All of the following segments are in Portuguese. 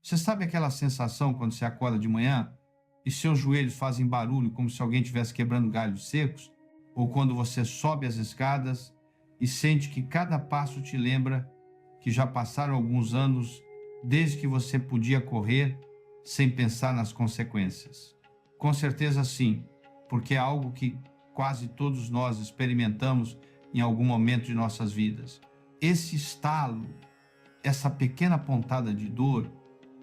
Você sabe aquela sensação quando você acorda de manhã e seus joelhos fazem barulho como se alguém estivesse quebrando galhos secos? Ou quando você sobe as escadas e sente que cada passo te lembra que já passaram alguns anos desde que você podia correr sem pensar nas consequências? Com certeza sim, porque é algo que quase todos nós experimentamos em algum momento de nossas vidas. Esse estalo, essa pequena pontada de dor,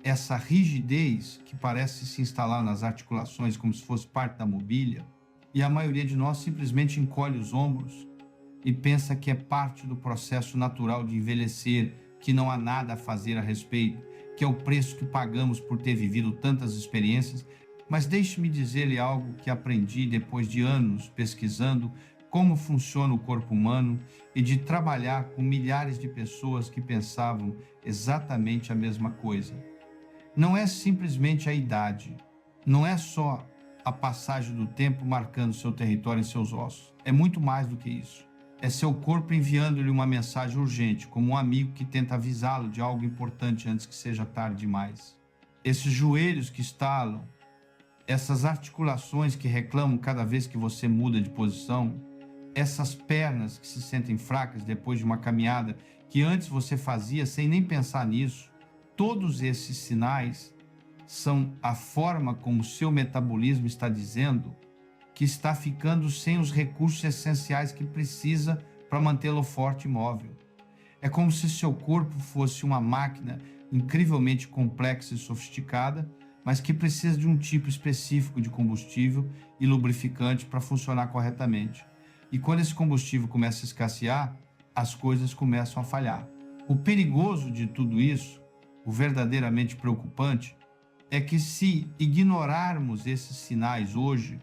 essa rigidez que parece se instalar nas articulações como se fosse parte da mobília, e a maioria de nós simplesmente encolhe os ombros e pensa que é parte do processo natural de envelhecer, que não há nada a fazer a respeito, que é o preço que pagamos por ter vivido tantas experiências. Mas deixe-me dizer-lhe algo que aprendi depois de anos pesquisando como funciona o corpo humano e de trabalhar com milhares de pessoas que pensavam exatamente a mesma coisa. Não é simplesmente a idade, não é só a passagem do tempo marcando seu território em seus ossos. É muito mais do que isso. É seu corpo enviando-lhe uma mensagem urgente, como um amigo que tenta avisá-lo de algo importante antes que seja tarde demais. Esses joelhos que estalam, essas articulações que reclamam cada vez que você muda de posição, essas pernas que se sentem fracas depois de uma caminhada que antes você fazia sem nem pensar nisso, todos esses sinais são a forma como seu metabolismo está dizendo que está ficando sem os recursos essenciais que precisa para mantê-lo forte e móvel. É como se seu corpo fosse uma máquina incrivelmente complexa e sofisticada, mas que precisa de um tipo específico de combustível e lubrificante para funcionar corretamente. E quando esse combustível começa a escassear, as coisas começam a falhar. O perigoso de tudo isso, o verdadeiramente preocupante, é que se ignorarmos esses sinais hoje,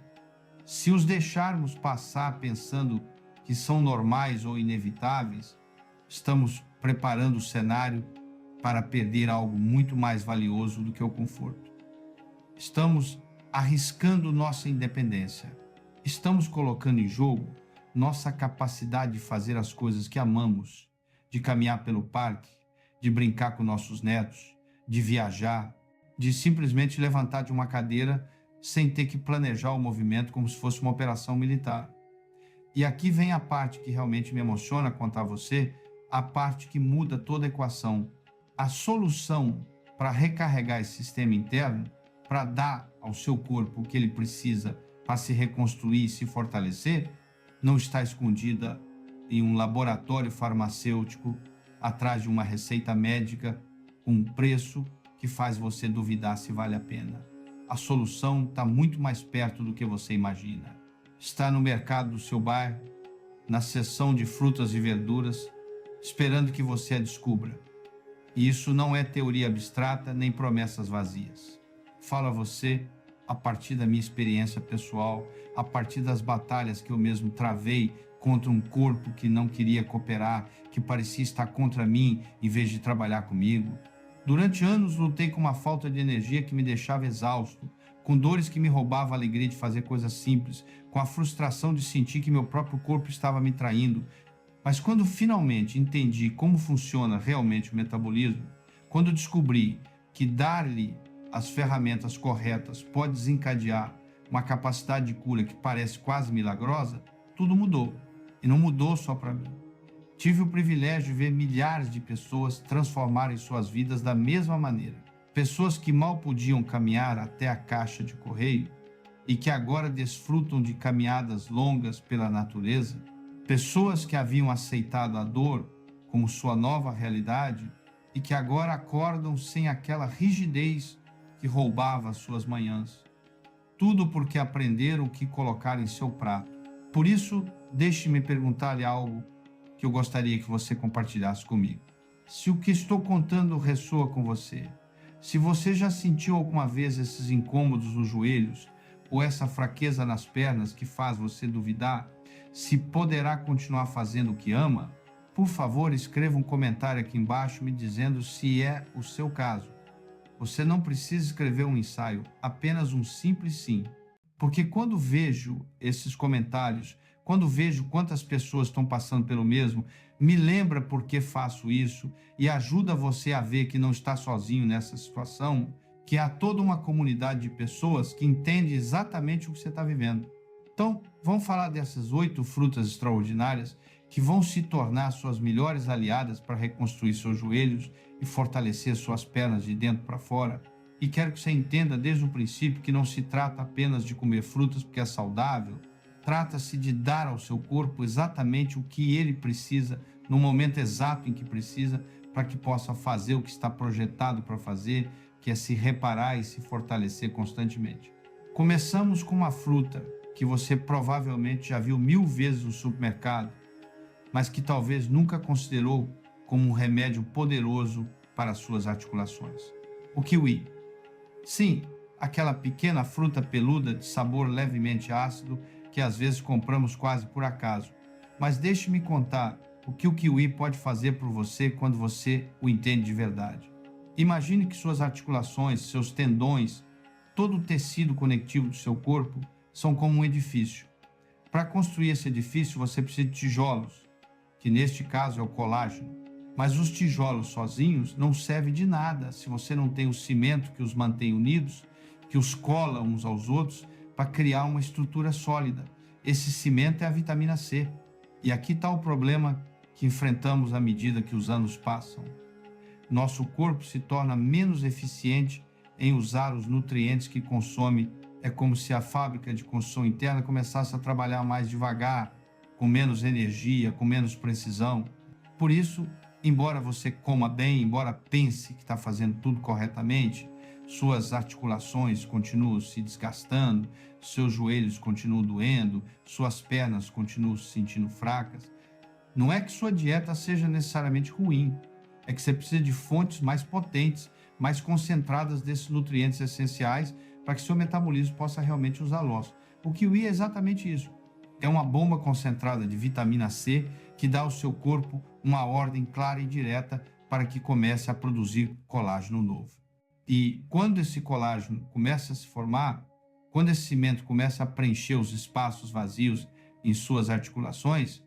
se os deixarmos passar pensando que são normais ou inevitáveis, estamos preparando o cenário para perder algo muito mais valioso do que o conforto. Estamos arriscando nossa independência. Estamos colocando em jogo nossa capacidade de fazer as coisas que amamos, de caminhar pelo parque, de brincar com nossos netos, de viajar, de simplesmente levantar de uma cadeira sem ter que planejar o movimento como se fosse uma operação militar. E aqui vem a parte que realmente me emociona contar a você, a parte que muda toda a equação. A solução para recarregar esse sistema interno, para dar ao seu corpo o que ele precisa para se reconstruir e se fortalecer, não está escondida em um laboratório farmacêutico, atrás de uma receita médica, com um preço que faz você duvidar se vale a pena. A solução está muito mais perto do que você imagina. Está no mercado do seu bairro, na seção de frutas e verduras, esperando que você a descubra. E isso não é teoria abstrata nem promessas vazias. Falo a você a partir da minha experiência pessoal, a partir das batalhas que eu mesmo travei contra um corpo que não queria cooperar, que parecia estar contra mim em vez de trabalhar comigo. Durante anos lutei com uma falta de energia que me deixava exausto, com dores que me roubavam a alegria de fazer coisas simples, com a frustração de sentir que meu próprio corpo estava me traindo. Mas quando finalmente entendi como funciona realmente o metabolismo, quando descobri que dar-lhe as ferramentas corretas pode desencadear uma capacidade de cura que parece quase milagrosa, tudo mudou. E não mudou só para mim. Tive o privilégio de ver milhares de pessoas transformarem suas vidas da mesma maneira. Pessoas que mal podiam caminhar até a caixa de correio e que agora desfrutam de caminhadas longas pela natureza. Pessoas que haviam aceitado a dor como sua nova realidade e que agora acordam sem aquela rigidez que roubava as suas manhãs. Tudo porque aprenderam o que colocar em seu prato. Por isso, deixe-me perguntar-lhe algo que eu gostaria que você compartilhasse comigo. Se o que estou contando ressoa com você, se você já sentiu alguma vez esses incômodos nos joelhos ou essa fraqueza nas pernas que faz você duvidar se poderá continuar fazendo o que ama, por favor, escreva um comentário aqui embaixo me dizendo se é o seu caso. Você não precisa escrever um ensaio, apenas um simples sim. Porque quando vejo esses comentários, Quando vejo quantas pessoas estão passando pelo mesmo, me lembra por que faço isso e ajuda você a ver que não está sozinho nessa situação, que há toda uma comunidade de pessoas que entende exatamente o que você está vivendo. Então, vamos falar dessas 8 frutas extraordinárias que vão se tornar suas melhores aliadas para reconstruir seus joelhos e fortalecer suas pernas de dentro para fora. E quero que você entenda desde o princípio que não se trata apenas de comer frutas porque é saudável, trata-se de dar ao seu corpo exatamente o que ele precisa, no momento exato em que precisa, para que possa fazer o que está projetado para fazer, que é se reparar e se fortalecer constantemente. Começamos com uma fruta que você provavelmente já viu 1000 vezes no supermercado, mas que talvez nunca considerou como um remédio poderoso para as suas articulações. O kiwi. Sim, aquela pequena fruta peluda de sabor levemente ácido que às vezes compramos quase por acaso. Mas deixe-me contar o que o kiwi pode fazer por você quando você o entende de verdade. Imagine que suas articulações, seus tendões, todo o tecido conectivo do seu corpo são como um edifício. Para construir esse edifício, você precisa de tijolos, que neste caso é o colágeno. Mas os tijolos sozinhos não servem de nada se você não tem o cimento que os mantém unidos, que os cola uns aos outros para criar uma estrutura sólida. Esse cimento é a vitamina C. E aqui está o problema que enfrentamos à medida que os anos passam. Nosso corpo se torna menos eficiente em usar os nutrientes que consome. É como se a fábrica de construção interna começasse a trabalhar mais devagar, com menos energia, com menos precisão. Por isso, embora você coma bem, embora pense que está fazendo tudo corretamente, suas articulações continuam se desgastando, seus joelhos continuam doendo, suas pernas continuam se sentindo fracas. Não é que sua dieta seja necessariamente ruim, é que você precisa de fontes mais potentes, mais concentradas desses nutrientes essenciais para que seu metabolismo possa realmente usá-los. O kiwi é exatamente isso. É uma bomba concentrada de vitamina C que dá ao seu corpo uma ordem clara e direta para que comece a produzir colágeno novo. E quando esse colágeno começa a se formar, quando esse cimento começa a preencher os espaços vazios em suas articulações,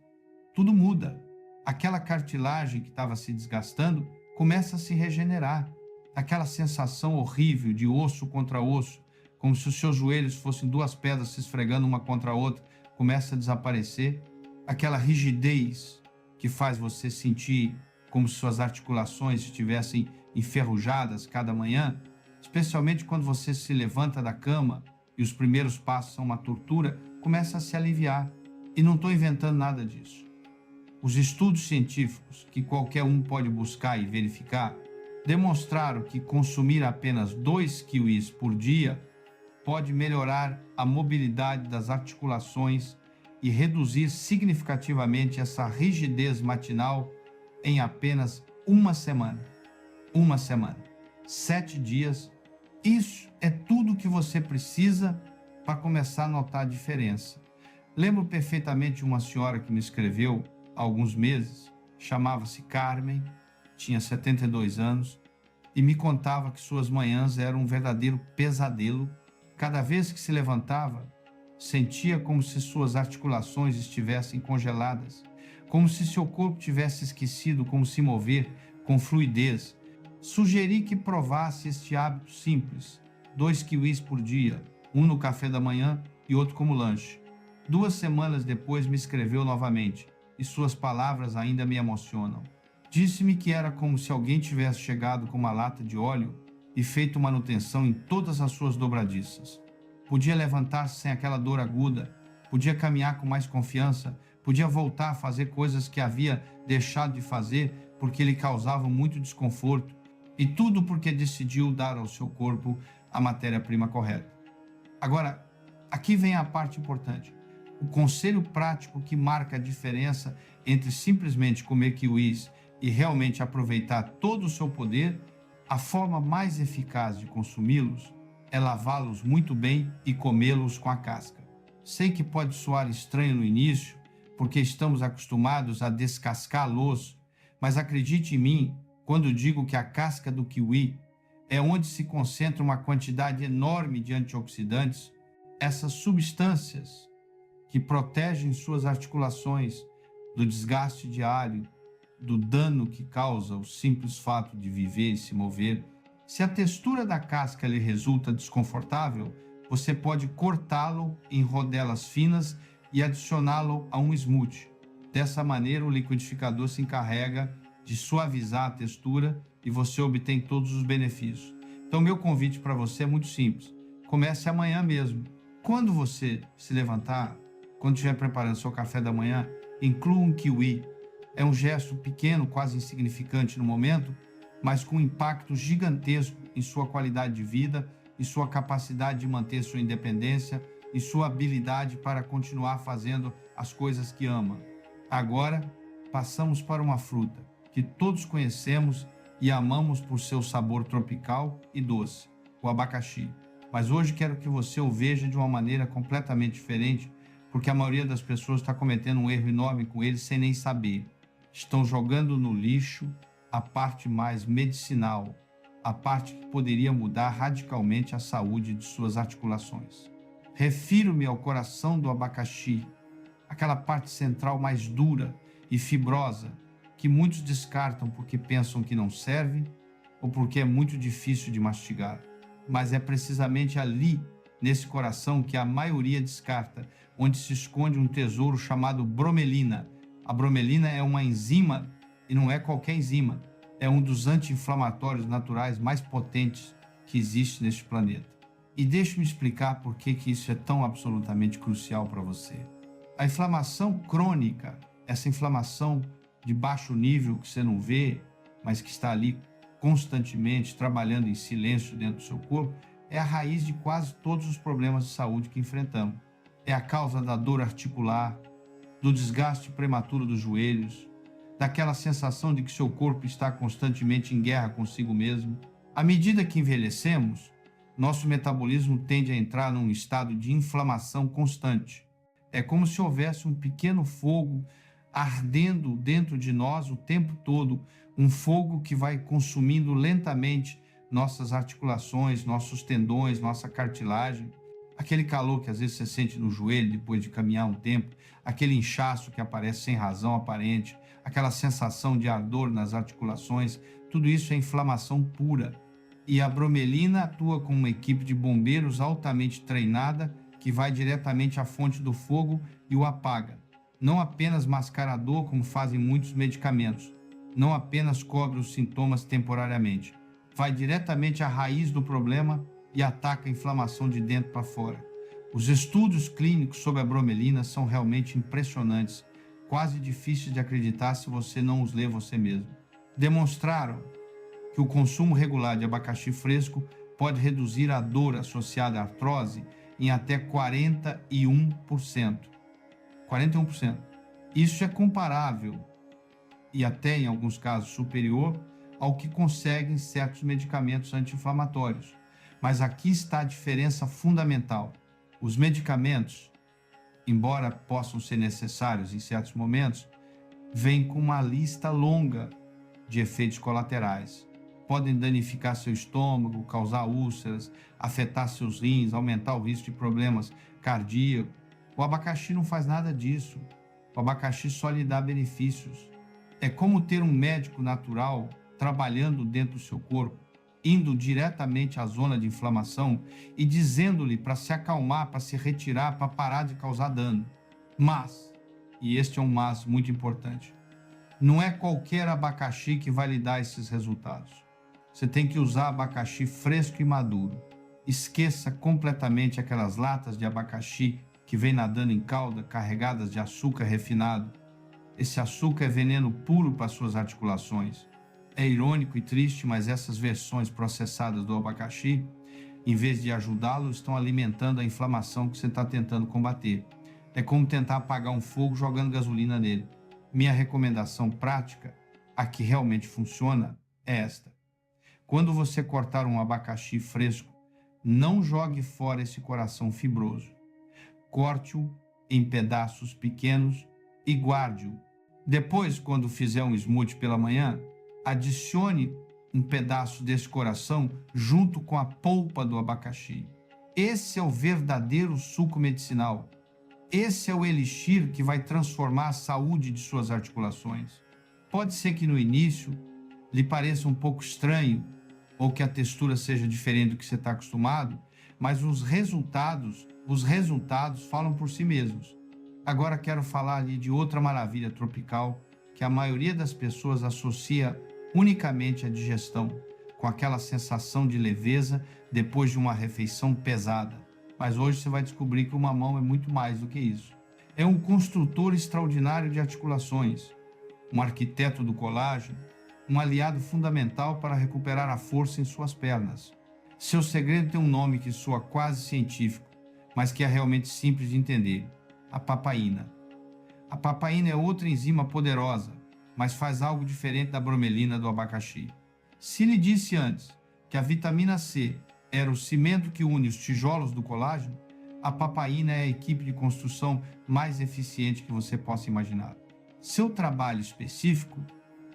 tudo muda. Aquela cartilagem que estava se desgastando começa a se regenerar. Aquela sensação horrível de osso contra osso, como se os seus joelhos fossem 2 pedras se esfregando uma contra a outra, começa a desaparecer. Aquela rigidez que faz você sentir como se suas articulações estivessem enferrujadas cada manhã, especialmente quando você se levanta da cama e os primeiros passos são uma tortura, começa a se aliviar. E não estou inventando nada disso. Os estudos científicos, que qualquer um pode buscar e verificar, demonstraram que consumir apenas 2 kiwis por dia pode melhorar a mobilidade das articulações e reduzir significativamente essa rigidez matinal em apenas uma semana. 7 dias. Isso é tudo que você precisa para começar a notar a diferença. Lembro perfeitamente de uma senhora que me escreveu há alguns meses, chamava-se Carmen, tinha 72 anos, e me contava que suas manhãs eram um verdadeiro pesadelo. Cada vez que se levantava, sentia como se suas articulações estivessem congeladas, como se seu corpo tivesse esquecido como se mover com fluidez. Sugeri que provasse este hábito simples, 2 kiwis por dia, um no café da manhã e outro como lanche. 2 semanas depois me escreveu novamente, e suas palavras ainda me emocionam. Disse-me que era como se alguém tivesse chegado com uma lata de óleo e feito manutenção em todas as suas dobradiças. Podia levantar-se sem aquela dor aguda, podia caminhar com mais confiança, podia voltar a fazer coisas que havia deixado de fazer porque lhe causavam muito desconforto, e tudo porque decidiu dar ao seu corpo a matéria-prima correta. Agora, aqui vem a parte importante. O conselho prático que marca a diferença entre simplesmente comer kiwis e realmente aproveitar todo o seu poder, a forma mais eficaz de consumi-los é lavá-los muito bem e comê-los com a casca. Sei que pode soar estranho no início, porque estamos acostumados a descascá-los, mas acredite em mim quando digo que a casca do kiwi é onde se concentra uma quantidade enorme de antioxidantes, essas substâncias que protegem suas articulações do desgaste diário, do dano que causa o simples fato de viver e se mover. Se a textura da casca lhe resulta desconfortável, você pode cortá-lo em rodelas finas e adicioná-lo a um smoothie. Dessa maneira, o liquidificador se encarrega de suavizar a textura e você obtém todos os benefícios. Então, meu convite para você é muito simples. Comece amanhã mesmo. Quando você se levantar, quando estiver preparando seu café da manhã, inclua um kiwi. É um gesto pequeno, quase insignificante no momento, mas com impacto gigantesco em sua qualidade de vida, em sua capacidade de manter sua independência, em sua habilidade para continuar fazendo as coisas que ama. Agora, passamos para uma fruta que todos conhecemos e amamos por seu sabor tropical e doce, o abacaxi. Mas hoje quero que você o veja de uma maneira completamente diferente, porque a maioria das pessoas está cometendo um erro enorme com ele sem nem saber. Estão jogando no lixo a parte mais medicinal, a parte que poderia mudar radicalmente a saúde de suas articulações. Refiro-me ao coração do abacaxi, aquela parte central mais dura e fibrosa, que muitos descartam porque pensam que não serve ou porque é muito difícil de mastigar. Mas é precisamente ali, nesse coração, que a maioria descarta, onde se esconde um tesouro chamado bromelina. A bromelina é uma enzima, e não é qualquer enzima, é um dos anti-inflamatórios naturais mais potentes que existe neste planeta. E deixe-me explicar por que isso é tão absolutamente crucial para você. A inflamação crônica, essa inflamação de baixo nível que você não vê, mas que está ali constantemente trabalhando em silêncio dentro do seu corpo, é a raiz de quase todos os problemas de saúde que enfrentamos. É a causa da dor articular, do desgaste prematuro dos joelhos, daquela sensação de que seu corpo está constantemente em guerra consigo mesmo. À medida que envelhecemos, nosso metabolismo tende a entrar num estado de inflamação constante. É como se houvesse um pequeno fogo ardendo dentro de nós o tempo todo, um fogo que vai consumindo lentamente nossas articulações, nossos tendões, nossa cartilagem. Aquele calor que às vezes você sente no joelho depois de caminhar um tempo, aquele inchaço que aparece sem razão aparente, aquela sensação de ardor nas articulações, tudo isso é inflamação pura. E a bromelina atua como uma equipe de bombeiros altamente treinada que vai diretamente à fonte do fogo e o apaga. Não apenas mascara a dor, como fazem muitos medicamentos, não apenas cobre os sintomas temporariamente, vai diretamente à raiz do problema e ataca a inflamação de dentro para fora. Os estudos clínicos sobre a bromelina são realmente impressionantes, quase difíceis de acreditar se você não os lê você mesmo. Demonstraram que o consumo regular de abacaxi fresco pode reduzir a dor associada à artrose em até 41%. 41%. Isso é comparável, e até em alguns casos superior, ao que conseguem certos medicamentos anti-inflamatórios. Mas aqui está a diferença fundamental. Os medicamentos, embora possam ser necessários em certos momentos, vêm com uma lista longa de efeitos colaterais. Podem danificar seu estômago, causar úlceras, afetar seus rins, aumentar o risco de problemas cardíacos. O abacaxi não faz nada disso. O abacaxi só lhe dá benefícios. É como ter um médico natural trabalhando dentro do seu corpo, indo diretamente à zona de inflamação e dizendo-lhe para se acalmar, para se retirar, para parar de causar dano. Mas, e este é um mas muito importante, não é qualquer abacaxi que vai lhe dar esses resultados. Você tem que usar abacaxi fresco e maduro. Esqueça completamente aquelas latas de abacaxi que vem nadando em calda, carregadas de açúcar refinado. Esse açúcar é veneno puro para suas articulações. É irônico e triste, mas essas versões processadas do abacaxi, em vez de ajudá-lo, estão alimentando a inflamação que você está tentando combater. É como tentar apagar um fogo jogando gasolina nele. Minha recomendação prática, a que realmente funciona, é esta. Quando você cortar um abacaxi fresco, não jogue fora esse coração fibroso. Corte-o em pedaços pequenos e guarde-o. Depois, quando fizer um smoothie pela manhã, adicione um pedaço desse coração junto com a polpa do abacaxi. Esse é o verdadeiro suco medicinal. Esse é o elixir que vai transformar a saúde de suas articulações. Pode ser que no início lhe pareça um pouco estranho ou que a textura seja diferente do que você está acostumado, mas os resultados falam por si mesmos. Agora quero falar ali de outra maravilha tropical que a maioria das pessoas associa unicamente à digestão, com aquela sensação de leveza depois de uma refeição pesada. Mas hoje você vai descobrir que o mamão é muito mais do que isso. É um construtor extraordinário de articulações, um arquiteto do colágeno, um aliado fundamental para recuperar a força em suas pernas. Seu segredo tem um nome que soa quase científico, mas que é realmente simples de entender: a papaína. A papaína é outra enzima poderosa, mas faz algo diferente da bromelina do abacaxi. Se lhe disse antes que a vitamina C era o cimento que une os tijolos do colágeno, a papaína é a equipe de construção mais eficiente que você possa imaginar. Seu trabalho específico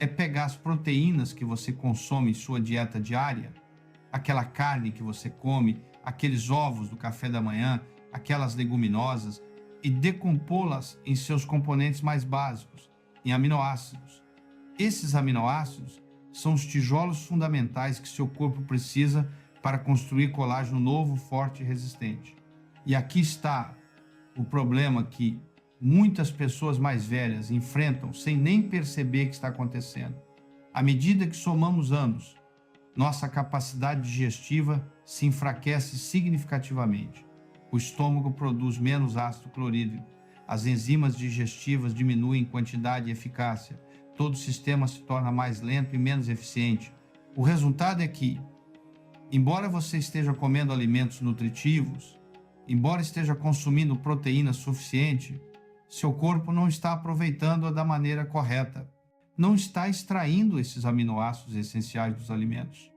é pegar as proteínas que você consome em sua dieta diária, aquela carne que você come, aqueles ovos do café da manhã, aquelas leguminosas, e decompô-las em seus componentes mais básicos, em aminoácidos. Esses aminoácidos são os tijolos fundamentais que seu corpo precisa para construir colágeno novo, forte e resistente. E aqui está o problema que muitas pessoas mais velhas enfrentam sem nem perceber que está acontecendo. À medida que somamos anos, nossa capacidade digestiva se enfraquece significativamente. O estômago produz menos ácido clorídrico, as enzimas digestivas diminuem em quantidade e eficácia, todo o sistema se torna mais lento e menos eficiente. O resultado é que, embora você esteja comendo alimentos nutritivos, embora esteja consumindo proteína suficiente, seu corpo não está aproveitando-a da maneira correta, não está extraindo esses aminoácidos essenciais dos alimentos.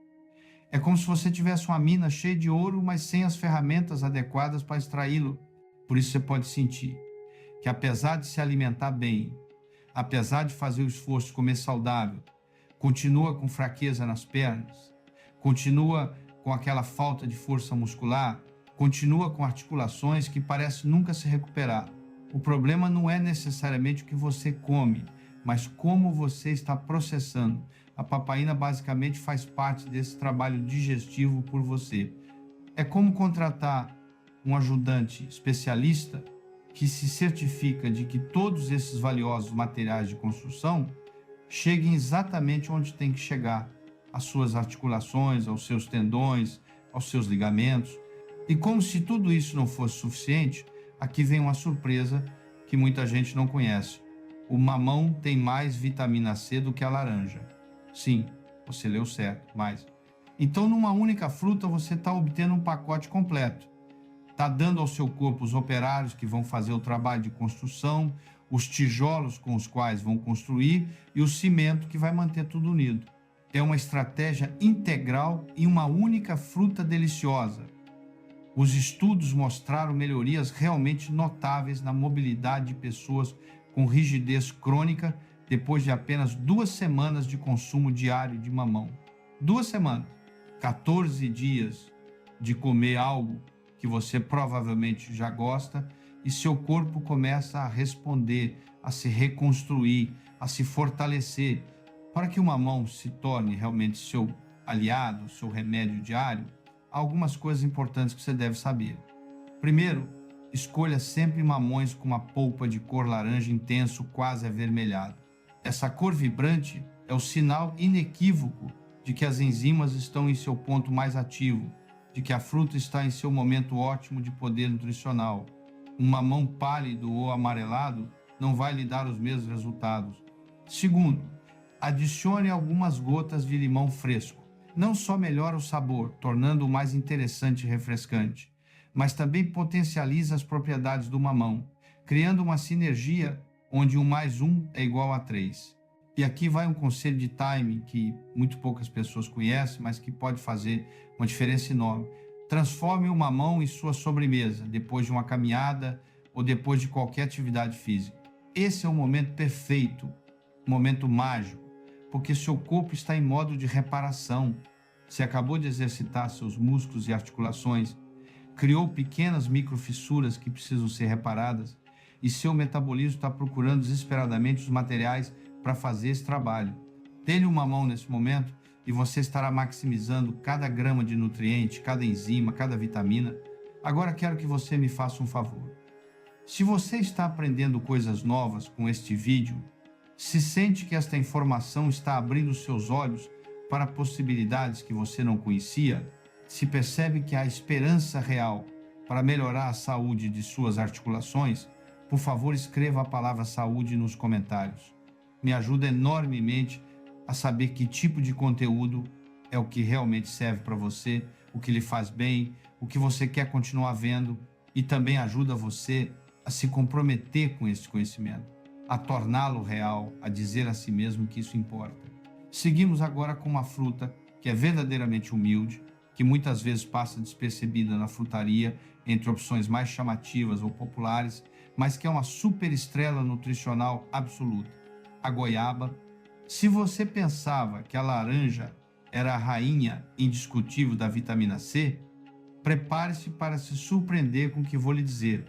É como se você tivesse uma mina cheia de ouro, mas sem as ferramentas adequadas para extraí-lo. Por isso você pode sentir que, apesar de se alimentar bem, apesar de fazer o esforço de comer saudável, continua com fraqueza nas pernas, continua com aquela falta de força muscular, continua com articulações que parecem nunca se recuperar. O problema não é necessariamente o que você come, mas como você está processando. A papaína basicamente faz parte desse trabalho digestivo por você. É como contratar um ajudante especialista que se certifica de que todos esses valiosos materiais de construção cheguem exatamente onde tem que chegar, às suas articulações, aos seus tendões, aos seus ligamentos. E como se tudo isso não fosse suficiente, aqui vem uma surpresa que muita gente não conhece. O mamão tem mais vitamina C do que a laranja. Sim, você leu certo, mas... Então, numa única fruta, você está obtendo um pacote completo. Está dando ao seu corpo os operários que vão fazer o trabalho de construção, os tijolos com os quais vão construir e o cimento que vai manter tudo unido. É uma estratégia integral em uma única fruta deliciosa. Os estudos mostraram melhorias realmente notáveis na mobilidade de pessoas com rigidez crônica depois de apenas 2 semanas de consumo diário de mamão. 2 semanas, 14 dias de comer algo que você provavelmente já gosta e seu corpo começa a responder, a se reconstruir, a se fortalecer. Para que o mamão se torne realmente seu aliado, seu remédio diário, há algumas coisas importantes que você deve saber. Primeiro, escolha sempre mamões com uma polpa de cor laranja intenso, quase avermelhado. Essa cor vibrante é o sinal inequívoco de que as enzimas estão em seu ponto mais ativo, de que a fruta está em seu momento ótimo de poder nutricional. Um mamão pálido ou amarelado não vai lhe dar os mesmos resultados. Segundo, adicione algumas gotas de limão fresco. Não só melhora o sabor, tornando-o mais interessante e refrescante, mas também potencializa as propriedades do mamão, criando uma sinergia onde 1 mais 1 é igual a 3. E aqui vai um conselho de timing que muito poucas pessoas conhecem, mas que pode fazer uma diferença enorme. Transforme o mamão em sua sobremesa, depois de uma caminhada ou depois de qualquer atividade física. Esse é o momento perfeito, um momento mágico, porque seu corpo está em modo de reparação. Você acabou de exercitar seus músculos e articulações, criou pequenas microfissuras que precisam ser reparadas, e seu metabolismo está procurando desesperadamente os materiais para fazer esse trabalho. Dê-lhe uma mão nesse momento e você estará maximizando cada grama de nutriente, cada enzima, cada vitamina. Agora quero que você me faça um favor. Se você está aprendendo coisas novas com este vídeo, se sente que esta informação está abrindo seus olhos para possibilidades que você não conhecia, se percebe que há esperança real para melhorar a saúde de suas articulações, por favor, escreva a palavra saúde nos comentários. Me ajuda enormemente a saber que tipo de conteúdo é o que realmente serve para você, o que lhe faz bem, o que você quer continuar vendo, e também ajuda você a se comprometer com esse conhecimento, a torná-lo real, a dizer a si mesmo que isso importa. Seguimos agora com uma fruta que é verdadeiramente humilde, que muitas vezes passa despercebida na frutaria, entre opções mais chamativas ou populares, mas que é uma superestrela nutricional absoluta, a goiaba. Se você pensava que a laranja era a rainha indiscutível da vitamina C, prepare-se para se surpreender com o que vou lhe dizer.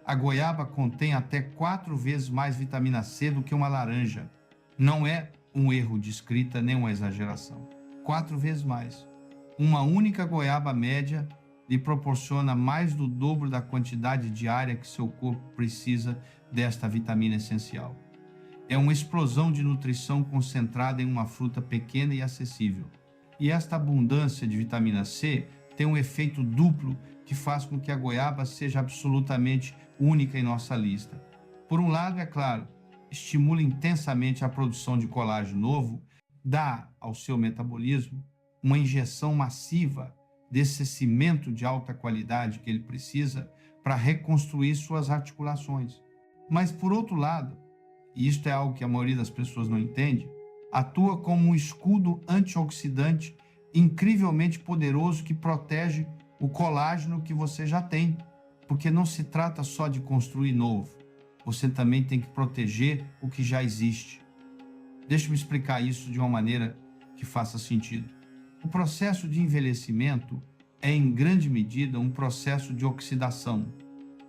A goiaba contém até 4 vezes mais vitamina C do que uma laranja. Não é um erro de escrita nem uma exageração. 4 vezes mais. Uma única goiaba média lhe proporciona mais do dobro da quantidade diária que seu corpo precisa desta vitamina essencial. É uma explosão de nutrição concentrada em uma fruta pequena e acessível. E esta abundância de vitamina C tem um efeito duplo que faz com que a goiaba seja absolutamente única em nossa lista. Por um lado, é claro, estimula intensamente a produção de colágeno novo, dá ao seu metabolismo uma injeção massiva desse cimento de alta qualidade que ele precisa para reconstruir suas articulações. Mas, por outro lado, e isto é algo que a maioria das pessoas não entende, atua como um escudo antioxidante incrivelmente poderoso que protege o colágeno que você já tem, porque não se trata só de construir novo, você também tem que proteger o que já existe. Deixe-me explicar isso de uma maneira que faça sentido. O processo de envelhecimento é, em grande medida, um processo de oxidação.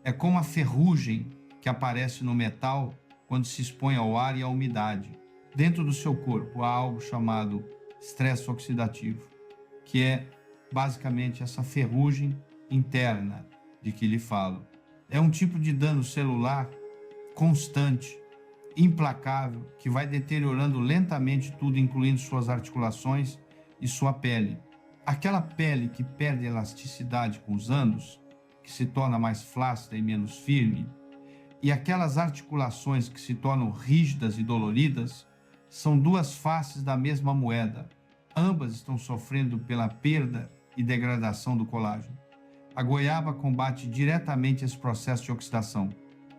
É como a ferrugem que aparece no metal quando se expõe ao ar e à umidade. Dentro do seu corpo há algo chamado estresse oxidativo, que é basicamente essa ferrugem interna de que lhe falo. É um tipo de dano celular constante, implacável, que vai deteriorando lentamente tudo, incluindo suas articulações e sua pele. Aquela pele que perde elasticidade com os anos, que se torna mais flácida e menos firme, e aquelas articulações que se tornam rígidas e doloridas, são duas faces da mesma moeda. Ambas estão sofrendo pela perda e degradação do colágeno. A goiaba combate diretamente esse processo de oxidação.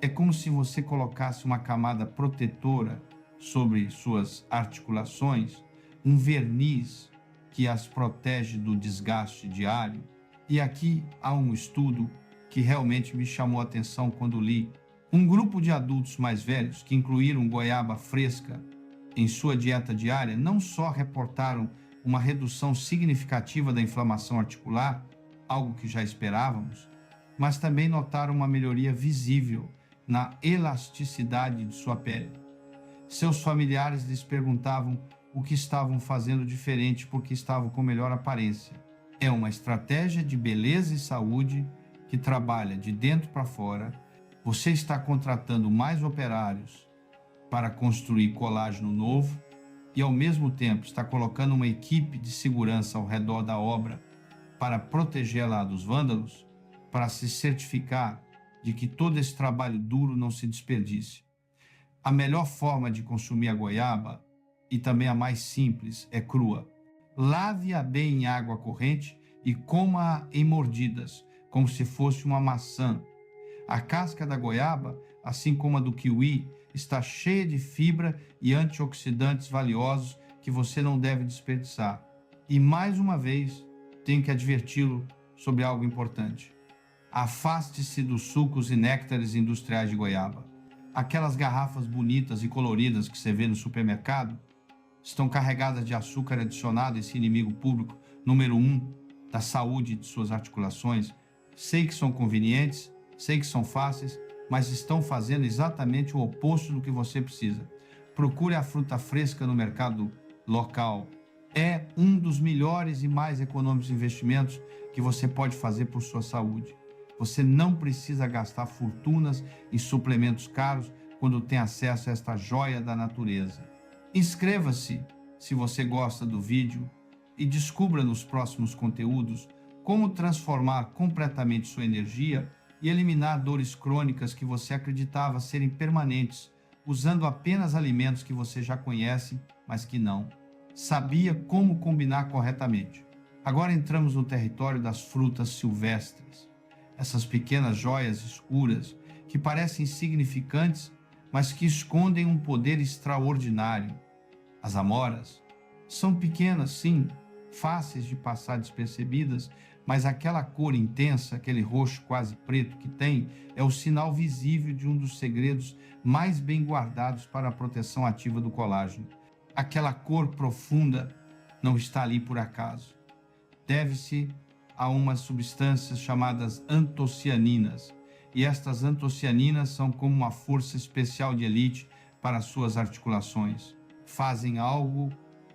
É como se você colocasse uma camada protetora sobre suas articulações, um verniz que as protege do desgaste diário. E aqui há um estudo que realmente me chamou a atenção quando li. Um grupo de adultos mais velhos que incluíram goiaba fresca em sua dieta diária não só reportaram uma redução significativa da inflamação articular, algo que já esperávamos, mas também notaram uma melhoria visível na elasticidade de sua pele. Seus familiares lhes perguntavam o que estavam fazendo diferente porque estavam com melhor aparência. É uma estratégia de beleza e saúde que trabalha de dentro para fora. Você está contratando mais operários para construir colágeno novo e, ao mesmo tempo, está colocando uma equipe de segurança ao redor da obra para protegê-la dos vândalos, para se certificar de que todo esse trabalho duro não se desperdice. A melhor forma de consumir a goiaba, e também a mais simples, é crua. Lave-a bem em água corrente e coma-a em mordidas, como se fosse uma maçã. A casca da goiaba, assim como a do kiwi, está cheia de fibra e antioxidantes valiosos que você não deve desperdiçar. E, mais uma vez, tenho que adverti-lo sobre algo importante. Afaste-se dos sucos e néctares industriais de goiaba. Aquelas garrafas bonitas e coloridas que você vê no supermercado estão carregadas de açúcar adicionado, esse inimigo público número 1 da saúde de suas articulações. Sei que são convenientes, sei que são fáceis, mas estão fazendo exatamente o oposto do que você precisa. Procure a fruta fresca no mercado local. É um dos melhores e mais econômicos investimentos que você pode fazer por sua saúde. Você não precisa gastar fortunas em suplementos caros quando tem acesso a esta joia da natureza. Inscreva-se se você gosta do vídeo e descubra nos próximos conteúdos como transformar completamente sua energia e eliminar dores crônicas que você acreditava serem permanentes, usando apenas alimentos que você já conhece, mas que não sabia como combinar corretamente. Agora entramos no território das frutas silvestres. Essas pequenas joias escuras que parecem insignificantes, mas que escondem um poder extraordinário. As amoras são pequenas, sim, fáceis de passar despercebidas, mas aquela cor intensa, aquele roxo quase preto que tem, é o sinal visível de um dos segredos mais bem guardados para a proteção ativa do colágeno. Aquela cor profunda não está ali por acaso. Deve-se a umas substâncias chamadas antocianinas, e estas antocianinas são como uma força especial de elite para suas articulações. Fazem algo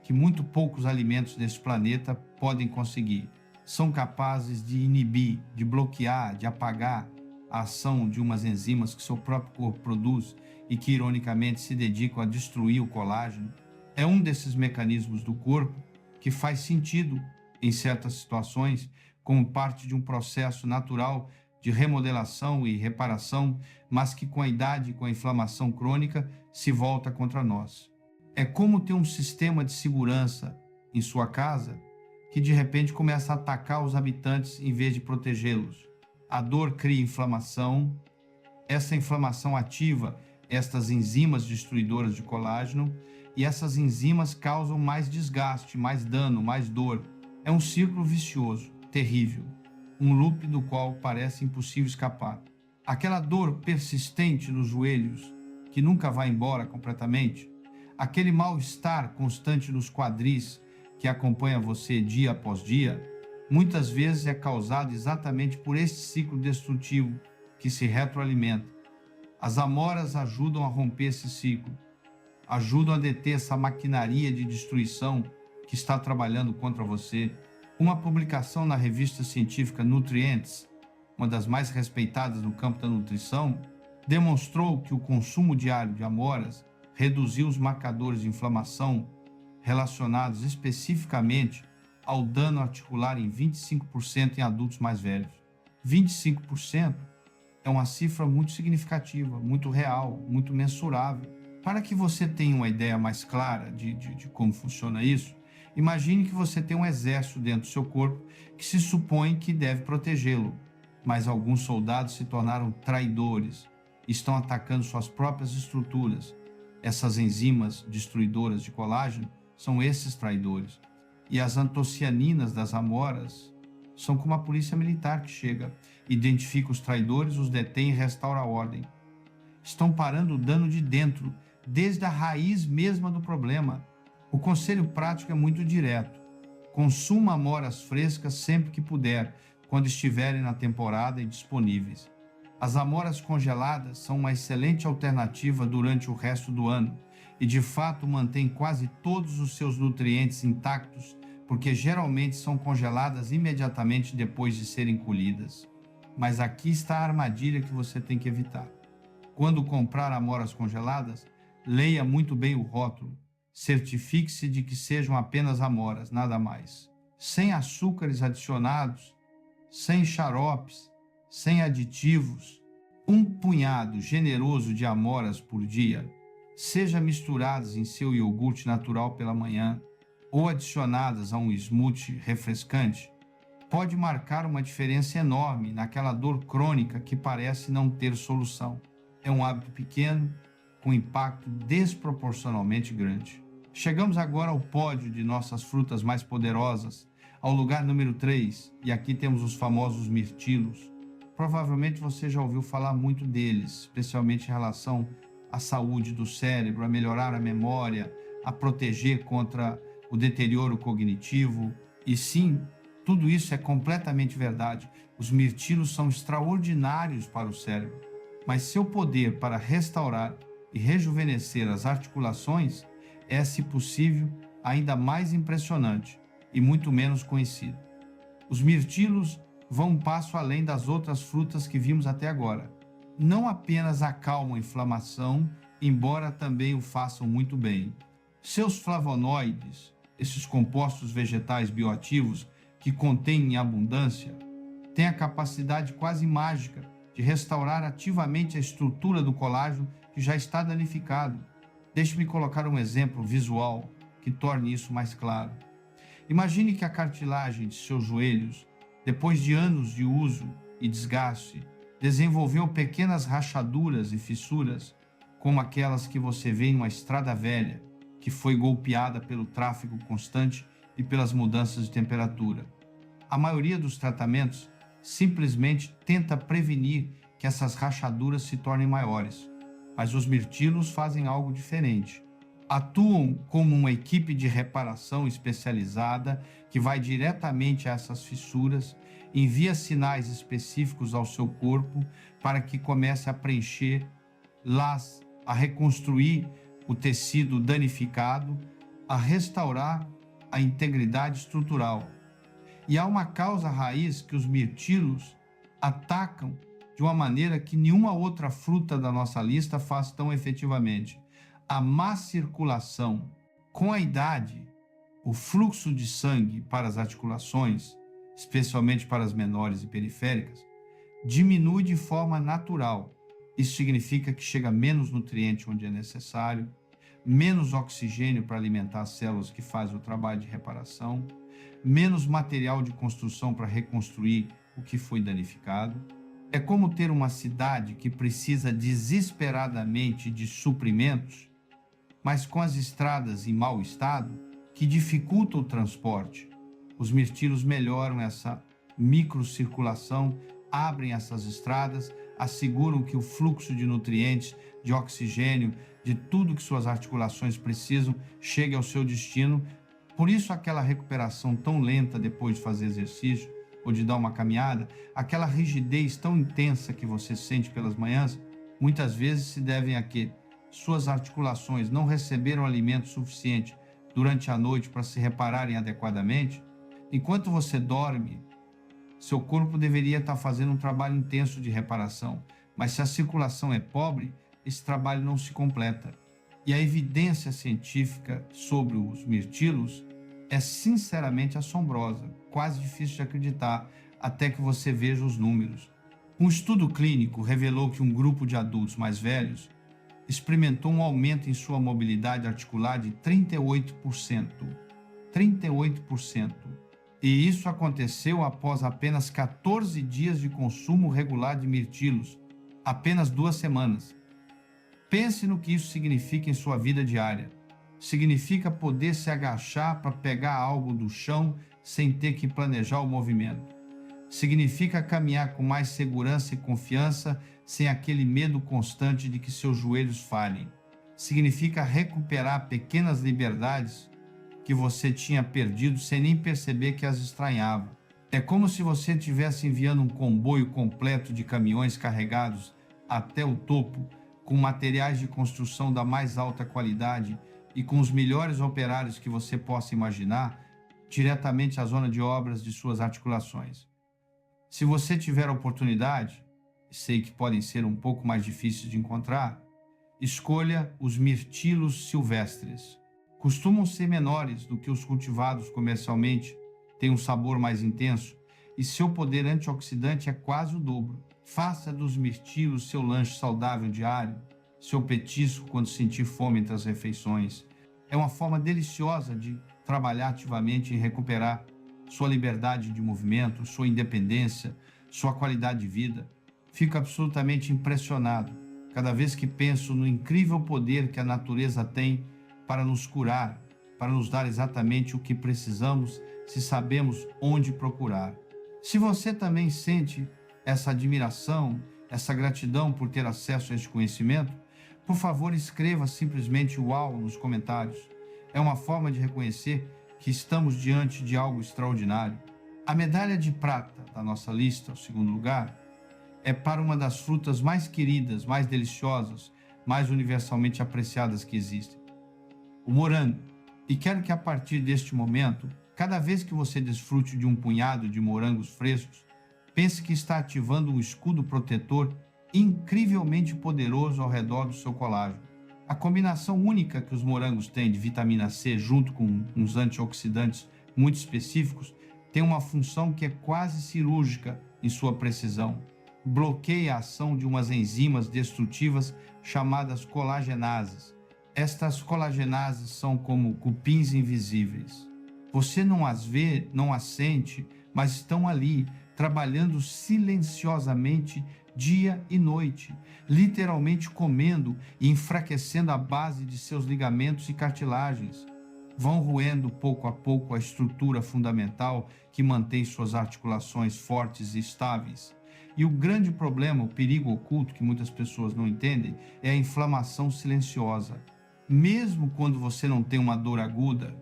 que muito poucos alimentos desse planeta podem conseguir. São capazes de inibir, de bloquear, de apagar a ação de umas enzimas que seu próprio corpo produz e que, ironicamente, se dedicam a destruir o colágeno. É um desses mecanismos do corpo que faz sentido em certas situações, como parte de um processo natural de remodelação e reparação, mas que com a idade e com a inflamação crônica se volta contra nós. É como ter um sistema de segurança em sua casa que de repente começa a atacar os habitantes em vez de protegê-los. A dor cria inflamação, essa inflamação ativa estas enzimas destruidoras de colágeno e essas enzimas causam mais desgaste, mais dano, mais dor. É um círculo vicioso, terrível, um loop do qual parece impossível escapar. Aquela dor persistente nos joelhos, que nunca vai embora completamente, aquele mal-estar constante nos quadris que acompanha você dia após dia, muitas vezes é causado exatamente por este ciclo destrutivo que se retroalimenta. As amoras ajudam a romper esse ciclo, ajudam a deter essa maquinaria de destruição que está trabalhando contra você. Uma publicação na revista científica Nutrients, uma das mais respeitadas no campo da nutrição, demonstrou que o consumo diário de amoras reduziu os marcadores de inflamação relacionados especificamente ao dano articular em 25% em adultos mais velhos. 25% é uma cifra muito significativa, muito real, muito mensurável. Para que você tenha uma ideia mais clara de como funciona isso, imagine que você tem um exército dentro do seu corpo que se supõe que deve protegê-lo, mas alguns soldados se tornaram traidores, estão atacando suas próprias estruturas. Essas enzimas destruidoras de colágeno são esses traidores. E as antocianinas das amoras são como a polícia militar que chega, identifica os traidores, os detém e restaura a ordem. Estão parando o dano de dentro, desde a raiz mesma do problema. O conselho prático é muito direto. Consuma amoras frescas sempre que puder, quando estiverem na temporada e disponíveis. As amoras congeladas são uma excelente alternativa durante o resto do ano e, de fato, mantêm quase todos os seus nutrientes intactos, porque geralmente são congeladas imediatamente depois de serem colhidas. Mas aqui está a armadilha que você tem que evitar. Quando comprar amoras congeladas, leia muito bem o rótulo. Certifique-se de que sejam apenas amoras, nada mais. Sem açúcares adicionados, sem xaropes, sem aditivos, um punhado generoso de amoras por dia, seja misturadas em seu iogurte natural pela manhã ou adicionadas a um smoothie refrescante, pode marcar uma diferença enorme naquela dor crônica que parece não ter solução. É um hábito pequeno, com impacto desproporcionalmente grande. Chegamos agora ao pódio de nossas frutas mais poderosas, ao lugar número 3, e aqui temos os famosos mirtilos. Provavelmente você já ouviu falar muito deles, especialmente em relação à saúde do cérebro, a melhorar a memória, a proteger contra o deterioro cognitivo. E sim, tudo isso é completamente verdade. Os mirtilos são extraordinários para o cérebro. mas seu poder para restaurar e rejuvenescer as articulações é, se possível, ainda mais impressionante e muito menos conhecido. Os mirtilos vão um passo além das outras frutas que vimos até agora. Não apenas acalmam a inflamação, embora também o façam muito bem. Seus flavonoides, esses compostos vegetais bioativos que contêm em abundância, têm a capacidade quase mágica de restaurar ativamente a estrutura do colágeno que já está danificado. Deixe-me colocar um exemplo visual que torne isso mais claro. Imagine que a cartilagem de seus joelhos, depois de anos de uso e desgaste, desenvolveu pequenas rachaduras e fissuras, como aquelas que você vê em uma estrada velha, que foi golpeada pelo tráfego constante e pelas mudanças de temperatura. A maioria dos tratamentos simplesmente tenta prevenir que essas rachaduras se tornem maiores, mas os mirtilos fazem algo diferente. Atuam como uma equipe de reparação especializada que vai diretamente a essas fissuras, envia sinais específicos ao seu corpo para que comece a preencher-las, a reconstruir o tecido danificado, a restaurar a integridade estrutural. E há uma causa raiz que os mirtilos atacam de uma maneira que nenhuma outra fruta da nossa lista faz tão efetivamente: a má circulação. Com a idade, o fluxo de sangue para as articulações, especialmente para as menores e periféricas, diminui de forma natural. Isso significa que chega menos nutriente onde é necessário, menos oxigênio para alimentar as células que fazem o trabalho de reparação, menos material de construção para reconstruir o que foi danificado. É como ter uma cidade que precisa desesperadamente de suprimentos, mas com as estradas em mau estado, que dificultam o transporte. Os mirtilos melhoram essa microcirculação, abrem essas estradas, asseguram que o fluxo de nutrientes, de oxigênio, de tudo que suas articulações precisam, chegue ao seu destino. Por isso, aquela recuperação tão lenta depois de fazer exercício ou de dar uma caminhada, aquela rigidez tão intensa que você sente pelas manhãs, muitas vezes se devem a que suas articulações não receberam alimento suficiente durante a noite para se repararem adequadamente. Enquanto você dorme, seu corpo deveria estar fazendo um trabalho intenso de reparação, mas se a circulação é pobre, esse trabalho não se completa. E a evidência científica sobre os mirtilos é sinceramente assombrosa, quase difícil de acreditar, até que você veja os números. Um estudo clínico revelou que um grupo de adultos mais velhos experimentou um aumento em sua mobilidade articular de 38%. 38%. E isso aconteceu após apenas 14 dias de consumo regular de mirtilos, apenas 2 semanas. Pense no que isso significa em sua vida diária. Significa poder se agachar para pegar algo do chão sem ter que planejar o movimento. Significa caminhar com mais segurança e confiança sem aquele medo constante de que seus joelhos falhem. Significa recuperar pequenas liberdades que você tinha perdido sem nem perceber que as estranhava. É como se você estivesse enviando um comboio completo de caminhões carregados até o topo, com materiais de construção da mais alta qualidade e com os melhores operários que você possa imaginar, diretamente à zona de obras de suas articulações. Se você tiver a oportunidade, sei que podem ser um pouco mais difíceis de encontrar, escolha os mirtilos silvestres. Costumam ser menores do que os cultivados comercialmente, têm um sabor mais intenso e seu poder antioxidante é quase o dobro. Faça dos mirtilos seu lanche saudável diário, seu petisco quando sentir fome entre as refeições. É uma forma deliciosa de trabalhar ativamente em recuperar sua liberdade de movimento, sua independência, sua qualidade de vida. Fico absolutamente impressionado cada vez que penso no incrível poder que a natureza tem para nos curar, para nos dar exatamente o que precisamos, se sabemos onde procurar. Se você também sente essa admiração, essa gratidão por ter acesso a este conhecimento, por favor, escreva simplesmente "uau" nos comentários. É uma forma de reconhecer que estamos diante de algo extraordinário. A medalha de prata da nossa lista, o segundo lugar, é para uma das frutas mais queridas, mais deliciosas, mais universalmente apreciadas que existem, o morango. E quero que a partir deste momento, cada vez que você desfrute de um punhado de morangos frescos, pense que está ativando um escudo protetor incrivelmente poderoso ao redor do seu colágeno. A combinação única que os morangos têm de vitamina C junto com uns antioxidantes muito específicos tem uma função que é quase cirúrgica em sua precisão. Bloqueia a ação de umas enzimas destrutivas chamadas colagenases. Estas colagenases são como cupins invisíveis. Você não as vê, não as sente, mas estão ali, trabalhando silenciosamente dia e noite, literalmente comendo e enfraquecendo a base de seus ligamentos e cartilagens. Vão roendo pouco a pouco a estrutura fundamental que mantém suas articulações fortes e estáveis. E o grande problema, o perigo oculto que muitas pessoas não entendem, é a inflamação silenciosa. Mesmo quando você não tem uma dor aguda,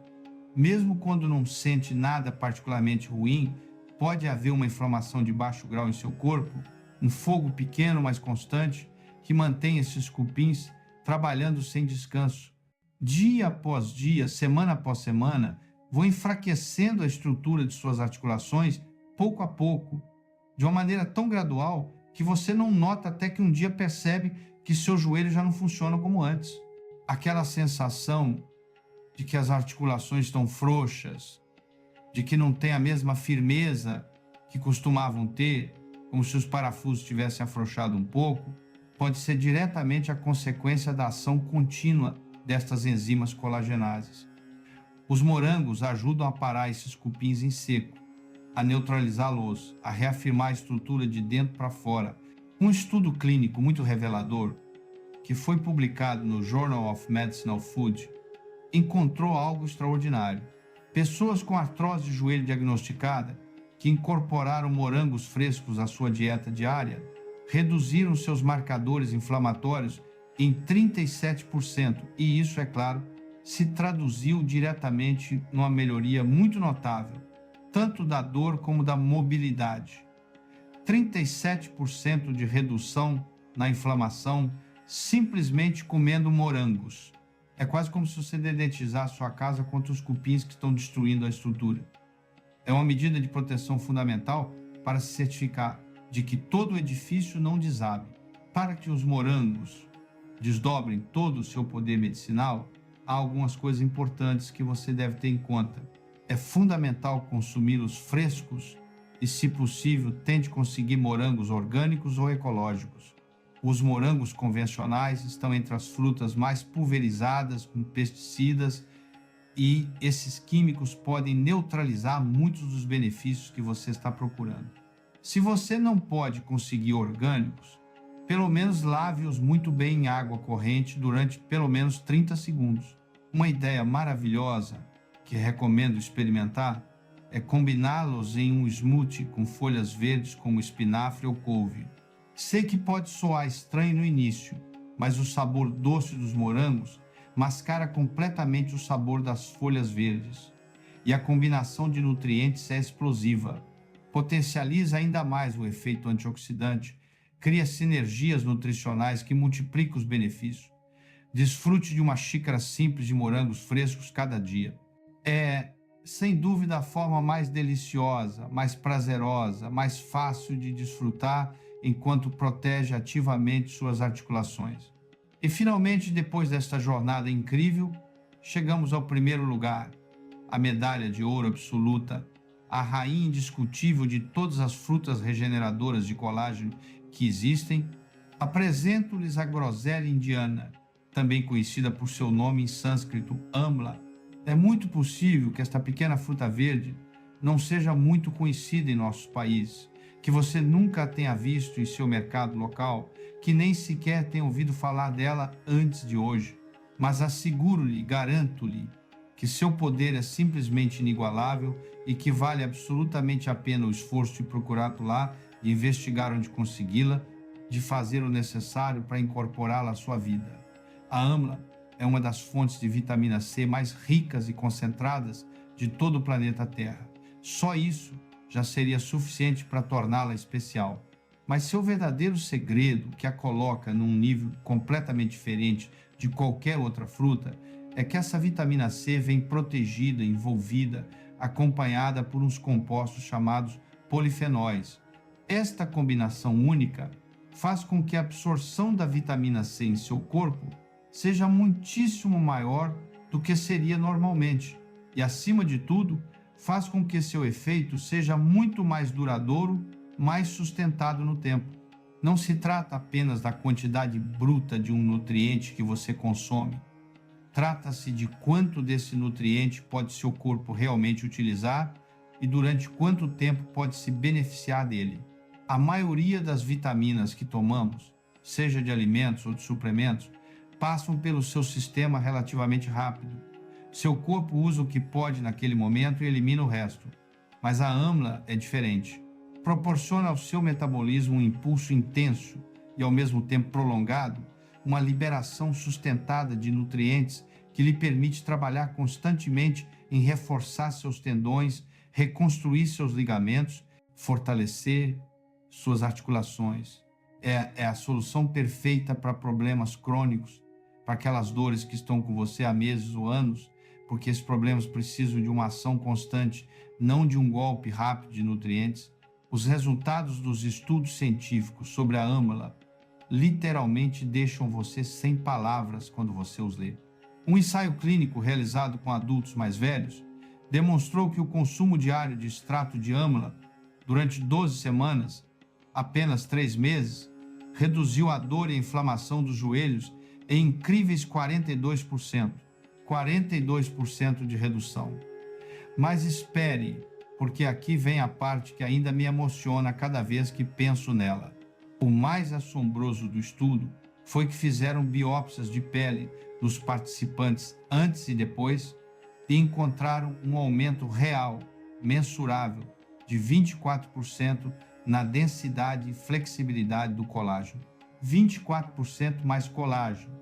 mesmo quando não sente nada particularmente ruim, pode haver uma inflamação de baixo grau em seu corpo, um fogo pequeno, mas constante, que mantém esses cupins trabalhando sem descanso. Dia após dia, semana após semana, vão enfraquecendo a estrutura de suas articulações, pouco a pouco, de uma maneira tão gradual que você não nota até que um dia percebe que seus joelhos já não funcionam como antes. Aquela sensação de que as articulações estão frouxas, de que não tem a mesma firmeza que costumavam ter, como se os parafusos tivessem afrouxado um pouco, pode ser diretamente a consequência da ação contínua destas enzimas colagenases. Os morangos ajudam a parar esses cupins em seco, a neutralizá-los, a reafirmar a estrutura de dentro para fora. Um estudo clínico muito revelador, que foi publicado no Journal of Medicinal Food, encontrou algo extraordinário. Pessoas com artrose de joelho diagnosticada que incorporaram morangos frescos à sua dieta diária reduziram seus marcadores inflamatórios em 37%, e isso, é claro, se traduziu diretamente numa melhoria muito notável, tanto da dor como da mobilidade. 37% de redução na inflamação simplesmente comendo morangos. É quase como se você dedetizar a sua casa contra os cupins que estão destruindo a estrutura. É uma medida de proteção fundamental para se certificar de que todo o edifício não desabe. Para que os morangos desdobrem todo o seu poder medicinal, há algumas coisas importantes que você deve ter em conta. É fundamental consumi-los frescos e, se possível, tente conseguir morangos orgânicos ou ecológicos. Os morangos convencionais estão entre as frutas mais pulverizadas com pesticidas e esses químicos podem neutralizar muitos dos benefícios que você está procurando. Se você não pode conseguir orgânicos, pelo menos lave-os muito bem em água corrente durante pelo menos 30 segundos. Uma ideia maravilhosa que recomendo experimentar é combiná-los em um smoothie com folhas verdes como espinafre ou couve. Sei que pode soar estranho no início, mas o sabor doce dos morangos mascara completamente o sabor das folhas verdes. E a combinação de nutrientes é explosiva. Potencializa ainda mais o efeito antioxidante, cria sinergias nutricionais que multiplicam os benefícios. Desfrute de uma xícara simples de morangos frescos cada dia. É, sem dúvida, a forma mais deliciosa, mais prazerosa, mais fácil de desfrutar enquanto protege ativamente suas articulações. E, finalmente, depois desta jornada incrível, chegamos ao primeiro lugar, a medalha de ouro absoluta, a rainha indiscutível de todas as frutas regeneradoras de colágeno que existem. Apresento-lhes a groselha indiana, também conhecida por seu nome em sânscrito, amla. É muito possível que esta pequena fruta verde não seja muito conhecida em nossos países, que você nunca a tenha visto em seu mercado local, que nem sequer tenha ouvido falar dela antes de hoje. Mas asseguro-lhe, garanto-lhe, que seu poder é simplesmente inigualável e que vale absolutamente a pena o esforço de procurá-la, de investigar onde consegui-la, de fazer o necessário para incorporá-la à sua vida. A amla é uma das fontes de vitamina C mais ricas e concentradas de todo o planeta Terra. Só isso já seria suficiente para torná-la especial. Mas seu verdadeiro segredo, que a coloca num nível completamente diferente de qualquer outra fruta, é que essa vitamina C vem protegida, envolvida, acompanhada por uns compostos chamados polifenóis. Esta combinação única faz com que a absorção da vitamina C em seu corpo seja muitíssimo maior do que seria normalmente e, acima de tudo, faz com que seu efeito seja muito mais duradouro, mais sustentado no tempo. Não se trata apenas da quantidade bruta de um nutriente que você consome. Trata-se de quanto desse nutriente pode seu corpo realmente utilizar e durante quanto tempo pode se beneficiar dele. A maioria das vitaminas que tomamos, seja de alimentos ou de suplementos, passam pelo seu sistema relativamente rápido. Seu corpo usa o que pode naquele momento e elimina o resto. Mas a AMLA é diferente. Proporciona ao seu metabolismo um impulso intenso e, ao mesmo tempo prolongado, uma liberação sustentada de nutrientes que lhe permite trabalhar constantemente em reforçar seus tendões, reconstruir seus ligamentos, fortalecer suas articulações. É a solução perfeita para problemas crônicos, para aquelas dores que estão com você há meses ou anos, porque esses problemas precisam de uma ação constante, não de um golpe rápido de nutrientes. Os resultados dos estudos científicos sobre a AMLA literalmente deixam você sem palavras quando você os lê. Um ensaio clínico realizado com adultos mais velhos demonstrou que o consumo diário de extrato de AMLA durante 12 semanas, apenas 3 meses, reduziu a dor e a inflamação dos joelhos em incríveis 42%. 42% de redução. Mas espere, porque aqui vem a parte que ainda me emociona cada vez que penso nela. O mais assombroso do estudo foi que fizeram biópsias de pele dos participantes antes e depois e encontraram um aumento real, mensurável, de 24% na densidade e flexibilidade do colágeno. 24% mais colágeno.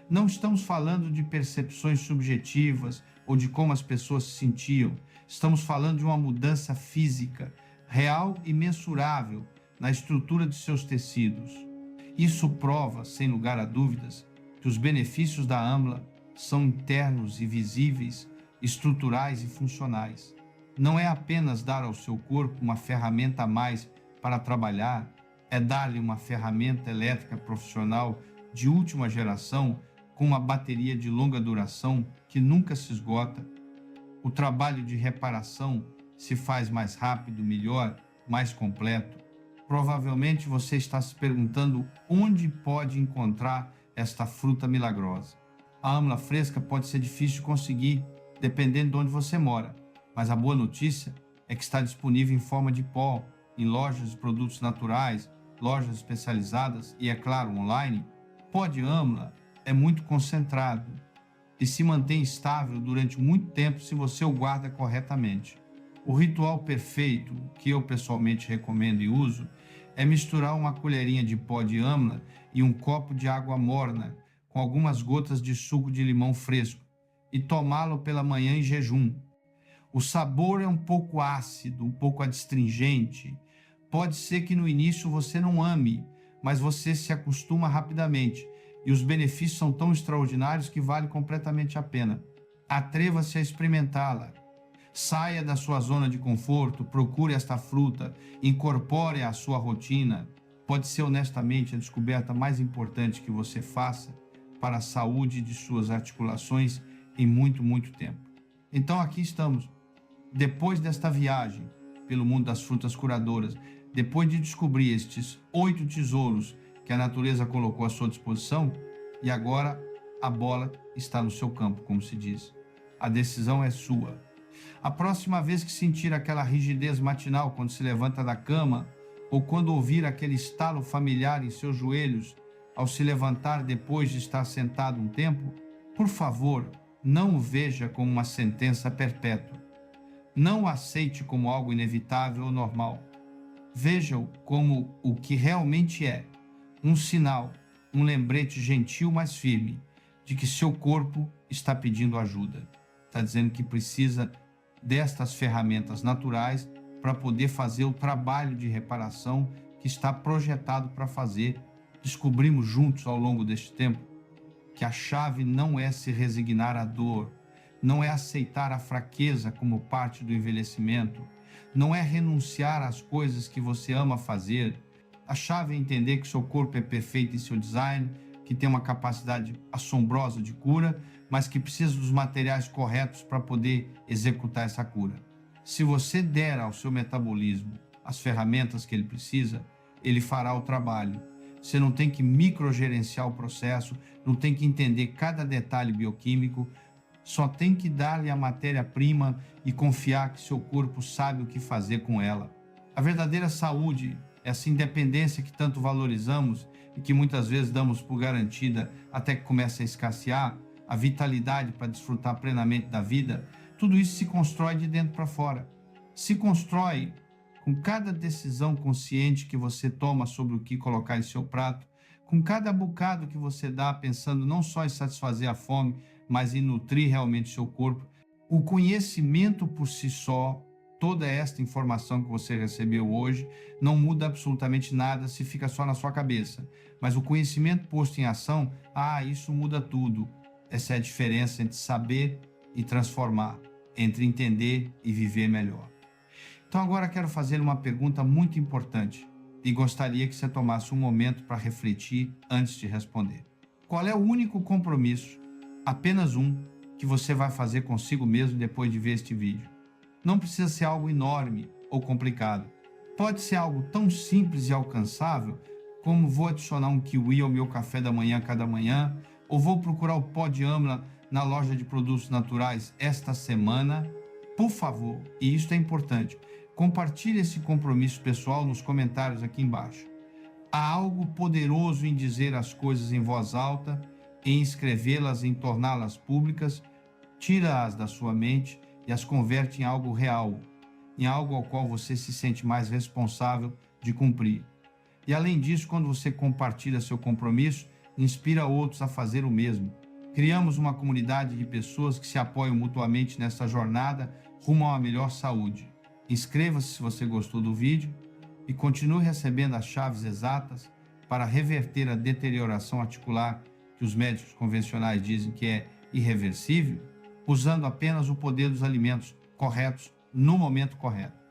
Não estamos falando de percepções subjetivas ou de como as pessoas se sentiam. Estamos falando de uma mudança física, real e mensurável na estrutura de seus tecidos. Isso prova, sem lugar a dúvidas, que os benefícios da AMLA são internos e visíveis, estruturais e funcionais. Não é apenas dar ao seu corpo uma ferramenta a mais para trabalhar, é dar-lhe uma ferramenta elétrica profissional de última geração com uma bateria de longa duração que nunca se esgota. O trabalho de reparação se faz mais rápido, melhor, mais completo. Provavelmente você está se perguntando onde pode encontrar esta fruta milagrosa. A AMLA fresca pode ser difícil de conseguir, dependendo de onde você mora, mas a boa notícia é que está disponível em forma de pó, em lojas de produtos naturais, lojas especializadas e, é claro, online. Pó de AMLA é muito concentrado e se mantém estável durante muito tempo se você o guarda corretamente. O ritual perfeito, que eu pessoalmente recomendo e uso, é misturar uma colherinha de pó de AMLA e um copo de água morna com algumas gotas de suco de limão fresco e tomá-lo pela manhã em jejum. O sabor é um pouco ácido, um pouco adstringente. Pode ser que no início você não ame, mas você se acostuma rapidamente. E os benefícios são tão extraordinários que vale completamente a pena. Atreva-se a experimentá-la. Saia da sua zona de conforto, procure esta fruta, incorpore à sua rotina. Pode ser honestamente a descoberta mais importante que você faça para a saúde de suas articulações em muito, muito tempo. Então aqui estamos. Depois desta viagem pelo mundo das frutas curadoras, depois de descobrir estes 8 tesouros que a natureza colocou à sua disposição, e agora a bola está no seu campo, como se diz. A decisão é sua. A próxima vez que sentir aquela rigidez matinal quando se levanta da cama, ou quando ouvir aquele estalo familiar em seus joelhos ao se levantar depois de estar sentado um tempo, por favor, não o veja como uma sentença perpétua. Não o aceite como algo inevitável ou normal. Veja-o como o que realmente é, um sinal, um lembrete gentil, mas firme, de que seu corpo está pedindo ajuda. Está dizendo que precisa destas ferramentas naturais para poder fazer o trabalho de reparação que está projetado para fazer. Descobrimos juntos ao longo deste tempo que a chave não é se resignar à dor, não é aceitar a fraqueza como parte do envelhecimento, não é renunciar às coisas que você ama fazer. A chave é entender que seu corpo é perfeito em seu design, que tem uma capacidade assombrosa de cura, mas que precisa dos materiais corretos para poder executar essa cura. Se você der ao seu metabolismo as ferramentas que ele precisa, ele fará o trabalho. Você não tem que microgerenciar o processo, não tem que entender cada detalhe bioquímico, só tem que dar-lhe a matéria-prima e confiar que seu corpo sabe o que fazer com ela. A verdadeira saúde, essa independência que tanto valorizamos e que muitas vezes damos por garantida até que começa a escassear, a vitalidade para desfrutar plenamente da vida, tudo isso se constrói de dentro para fora. Se constrói com cada decisão consciente que você toma sobre o que colocar em seu prato, com cada bocado que você dá pensando não só em satisfazer a fome, mas em nutrir realmente seu corpo. O conhecimento por si só, toda esta informação que você recebeu hoje, não muda absolutamente nada se fica só na sua cabeça. Mas o conhecimento posto em ação, isso muda tudo. Essa é a diferença entre saber e transformar, entre entender e viver melhor. Então agora quero fazer uma pergunta muito importante e gostaria que você tomasse um momento para refletir antes de responder. Qual é o único compromisso, apenas um, que você vai fazer consigo mesmo depois de ver este vídeo? Não precisa ser algo enorme ou complicado. Pode ser algo tão simples e alcançável como vou adicionar um kiwi ao meu café da manhã cada manhã, ou vou procurar o pó de âmila na loja de produtos naturais esta semana. Por favor, e isso é importante, compartilhe esse compromisso pessoal nos comentários aqui embaixo. Há algo poderoso em dizer as coisas em voz alta, em escrevê-las, em torná-las públicas. Tira-as da sua mente e as converte em algo real, em algo ao qual você se sente mais responsável de cumprir. E além disso, quando você compartilha seu compromisso, inspira outros a fazer o mesmo. Criamos uma comunidade de pessoas que se apoiam mutuamente nessa jornada rumo a uma melhor saúde. Inscreva-se se você gostou do vídeo e continue recebendo as chaves exatas para reverter a deterioração articular que os médicos convencionais dizem que é irreversível, usando apenas o poder dos alimentos corretos no momento correto.